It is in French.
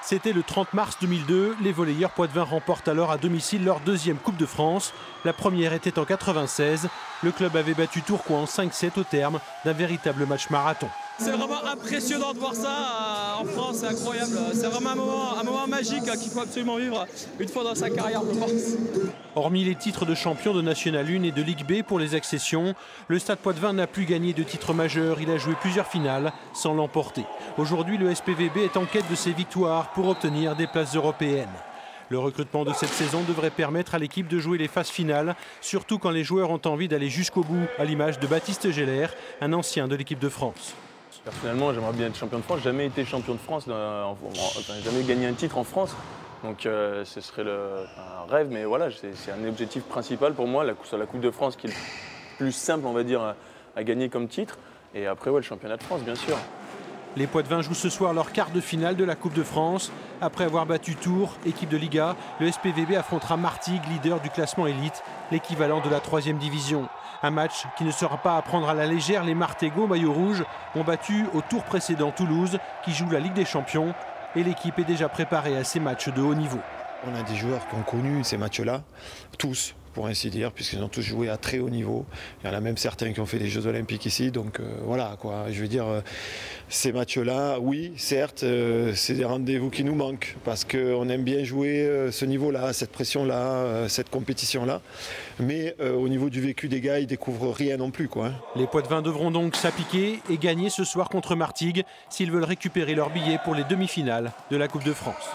C'était le 30 mars 2002. Les volleyeurs poitevins remportent alors à domicile leur deuxième Coupe de France. La première était en 96. Le club avait battu Tourcoing en 5-7 au terme d'un véritable match marathon. C'est vraiment impressionnant de voir ça en France, c'est incroyable. C'est vraiment un moment magique qu'il faut absolument vivre une fois dans sa carrière, je pense. Hormis les titres de champion de National 1 et de Ligue B pour les accessions, le Stade Poitevin n'a plus gagné de titre majeur. Il a joué plusieurs finales sans l'emporter. Aujourd'hui, le SPVB est en quête de ses victoires pour obtenir des places européennes. Le recrutement de cette saison devrait permettre à l'équipe de jouer les phases finales, surtout quand les joueurs ont envie d'aller jusqu'au bout, à l'image de Baptiste Geller, un ancien de l'équipe de France. Personnellement, j'aimerais bien être champion de France. J'ai jamais été champion de France, jamais gagné un titre en France. Donc ce serait un rêve, mais voilà, c'est un objectif principal pour moi, sur la Coupe de France qui est le plus simple, on va dire, à gagner comme titre. Et après, ouais, le championnat de France, bien sûr. Les Poitevins jouent ce soir leur quart de finale de la Coupe de France. Après avoir battu Tours, équipe de Liga, le SPVB affrontera Martigues, leader du classement élite, l'équivalent de la 3e division. Un match qui ne sera pas à prendre à la légère. Les Martégots, maillot rouge, ont battu au tour précédent Toulouse, qui joue la Ligue des Champions. Et l'équipe est déjà préparée à ces matchs de haut niveau. On a des joueurs qui ont connu ces matchs-là, tous, pour ainsi dire, puisqu'ils ont tous joué à très haut niveau. Il y en a même certains qui ont fait des Jeux Olympiques ici, donc voilà quoi. Je veux dire, ces matchs-là, oui, certes, c'est des rendez-vous qui nous manquent, parce qu'on aime bien jouer ce niveau-là, cette pression-là, cette compétition-là. Mais au niveau du vécu des gars, ils découvrent rien non plus, quoi. Les Poitevins devront donc s'appliquer et gagner ce soir contre Martigues s'ils veulent récupérer leur billet pour les demi-finales de la Coupe de France.